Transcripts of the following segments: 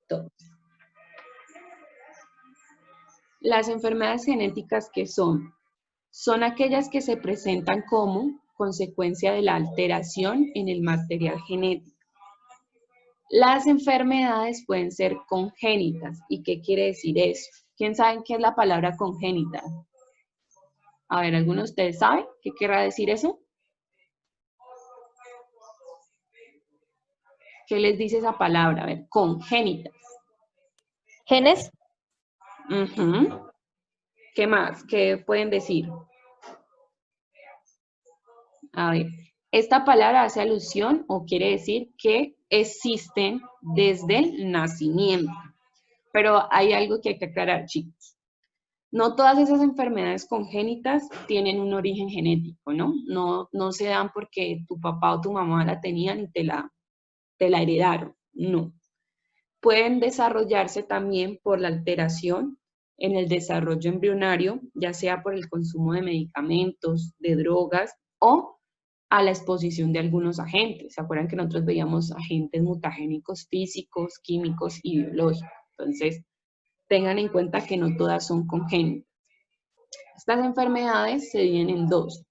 Entonces, las enfermedades genéticas que son aquellas que se presentan como consecuencia de la alteración en el material genético. Las enfermedades pueden ser congénitas. ¿Y qué quiere decir eso? ¿Quién sabe qué es la palabra congénita? A ver, ¿alguno de ustedes sabe qué querrá decir eso? ¿Qué les dice esa palabra? A ver, congénitas. ¿Genes? Uh-huh. ¿Qué más? ¿Qué pueden decir? A ver, esta palabra hace alusión o quiere decir que existen desde el nacimiento. Pero hay algo que hay que aclarar, chicos. No todas esas enfermedades congénitas tienen un origen genético, ¿no? No se dan porque tu papá o tu mamá la tenían y te la heredaron, no. Pueden desarrollarse también por la alteración en el desarrollo embrionario, ya sea por el consumo de medicamentos, de drogas o a la exposición de algunos agentes. ¿Se acuerdan que nosotros veíamos agentes mutagénicos físicos, químicos y biológicos? Entonces, tengan en cuenta que no todas son congénitas. Estas enfermedades se dividen en dos,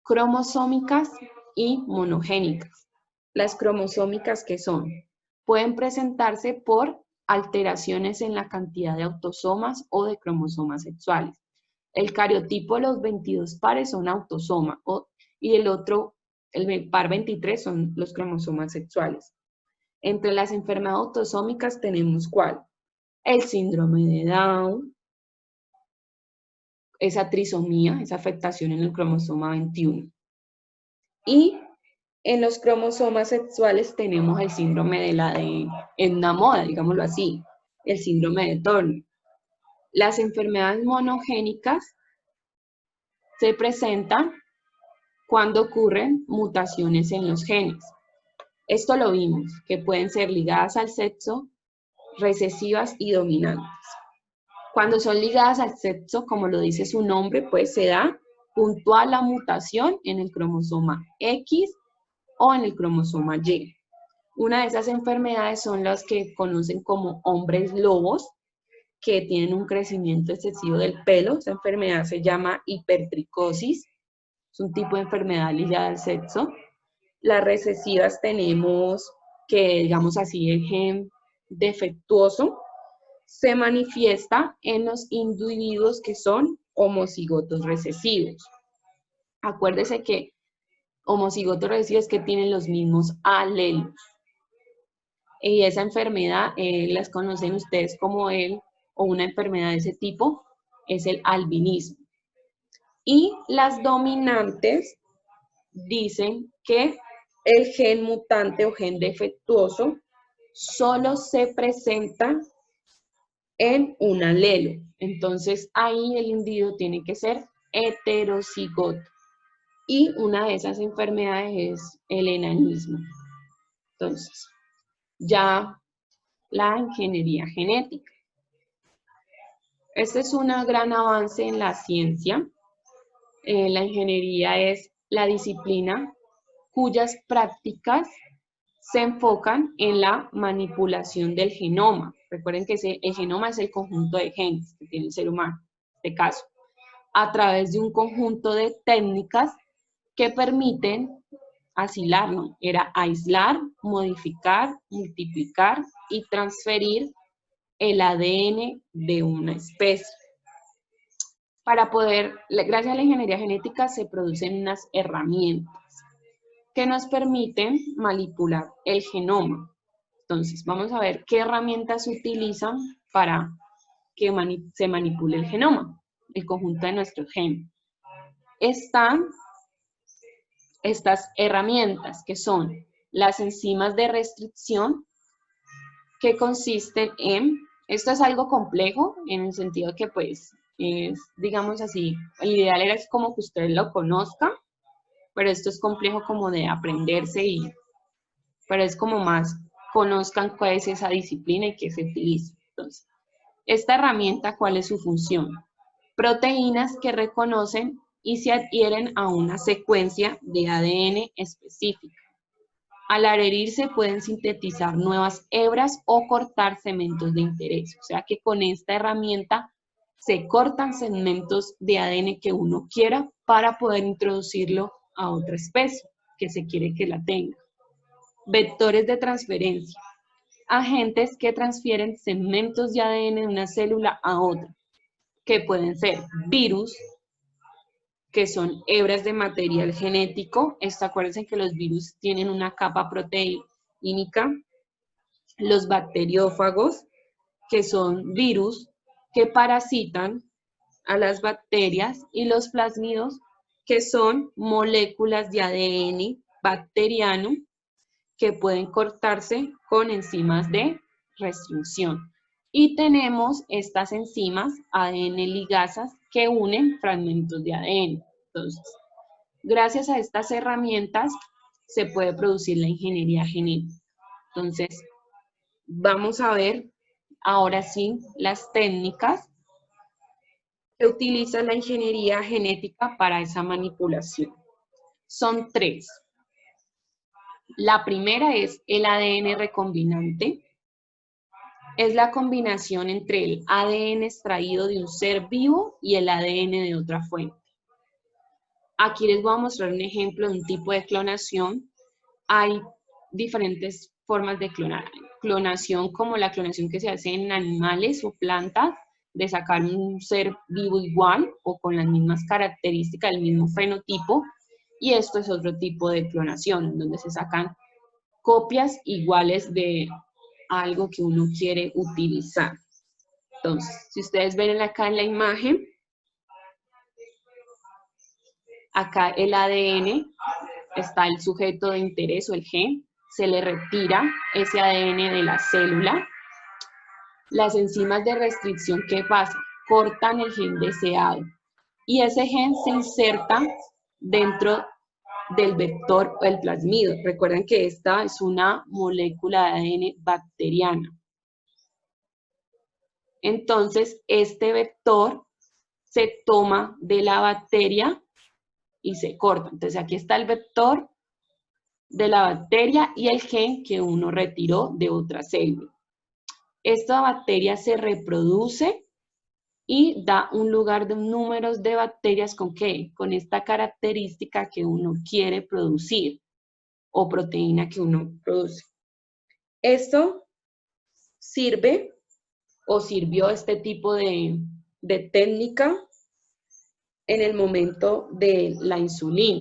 cromosómicas y monogénicas. Las cromosómicas, ¿qué son? Pueden presentarse por alteraciones en la cantidad de autosomas o de cromosomas sexuales. El cariotipo de los 22 pares son autosomas y el otro, el par 23, son los cromosomas sexuales. Entre las enfermedades autosómicas tenemos ¿cuál? El síndrome de Down, esa trisomía, esa afectación en el cromosoma 21. Y en los cromosomas sexuales tenemos el síndrome de la de, en una moda, digámoslo así, el síndrome de Turner. Las enfermedades monogénicas se presentan cuando ocurren mutaciones en los genes. Esto lo vimos, que pueden ser ligadas al sexo, recesivas y dominantes. Cuando son ligadas al sexo, como lo dice su nombre, pues se da puntual la mutación en el cromosoma X o en el cromosoma Y. Una de esas enfermedades son las que conocen como hombres lobos, que tienen un crecimiento excesivo del pelo. Esa enfermedad se llama hipertricosis. Es un tipo de enfermedad ligada al sexo. Las recesivas tenemos que, digamos así, el gen defectuoso se manifiesta en los individuos que son homocigotos recesivos. Acuérdese que homocigotos recesivos que tienen los mismos alelos. Y esa enfermedad, las conocen ustedes como o una enfermedad de ese tipo, es el albinismo. Y las dominantes dicen que el gen mutante o gen defectuoso solo se presenta en un alelo. Entonces, ahí el individuo tiene que ser heterocigoto. Y una de esas enfermedades es el enanismo. Entonces, ya la ingeniería genética. Este es un gran avance en la ciencia. La ingeniería es la disciplina cuyas prácticas se enfocan en la manipulación del genoma. Recuerden que el genoma es el conjunto de genes que tiene el ser humano, en este caso, a través de un conjunto de técnicas que permiten aislarlo. Era aislar, modificar, multiplicar y transferir el ADN de una especie. Para poder, gracias a la ingeniería genética, se producen unas herramientas que nos permiten manipular el genoma. Entonces, vamos a ver qué herramientas se utilizan para que se manipule el genoma, el conjunto de nuestros genes. Están estas herramientas que son las enzimas de restricción, que consisten en, esto es algo complejo en el sentido que pues es, digamos así, el ideal era como que ustedes lo conozcan, pero esto es complejo como de aprenderse pero es como más conozcan cuál es esa disciplina y qué se utiliza. Entonces, esta herramienta, ¿cuál es su función? Proteínas que reconocen y se adhieren a una secuencia de ADN específica. Al adherirse pueden sintetizar nuevas hebras o cortar segmentos de interés. O sea que con esta herramienta se cortan segmentos de ADN que uno quiera para poder introducirlo a otra especie que se quiere que la tenga. Vectores de transferencia. Agentes que transfieren segmentos de ADN de una célula a otra, que pueden ser virus, que son hebras de material genético. Acuérdense que los virus tienen una capa proteínica. Los bacteriófagos, que son virus que parasitan a las bacterias, y los plásmidos, que son moléculas de ADN bacteriano que pueden cortarse con enzimas de restricción. Y tenemos estas enzimas ADN ligasas que unen fragmentos de ADN. Entonces, gracias a estas herramientas se puede producir la ingeniería genética. Entonces, vamos a ver ahora sí las técnicas que utiliza la ingeniería genética para esa manipulación. Son 3. La primera es el ADN recombinante. Es la combinación entre el ADN extraído de un ser vivo y el ADN de otra fuente. Aquí les voy a mostrar un ejemplo de un tipo de clonación. Hay diferentes formas de clonar. Clonación como la clonación que se hace en animales o plantas, de sacar un ser vivo igual o con las mismas características, el mismo fenotipo. Y esto es otro tipo de clonación, donde se sacan copias iguales de algo que uno quiere utilizar. Entonces, si ustedes ven acá en la imagen, acá el ADN, está el sujeto de interés o el gen, se le retira ese ADN de la célula. Las enzimas de restricción, ¿qué pasa? Cortan el gen deseado y ese gen se inserta dentro del vector o el plasmido. Recuerden que esta es una molécula de ADN bacteriana. Entonces, este vector se toma de la bacteria y se corta. Entonces, aquí está el vector de la bacteria y el gen que uno retiró de otra célula. Esta bacteria se reproduce y da un lugar de números de bacterias ¿con qué? Con esta característica que uno quiere producir o proteína que uno produce. Esto sirve o sirvió este tipo de técnica en el momento de la insulina.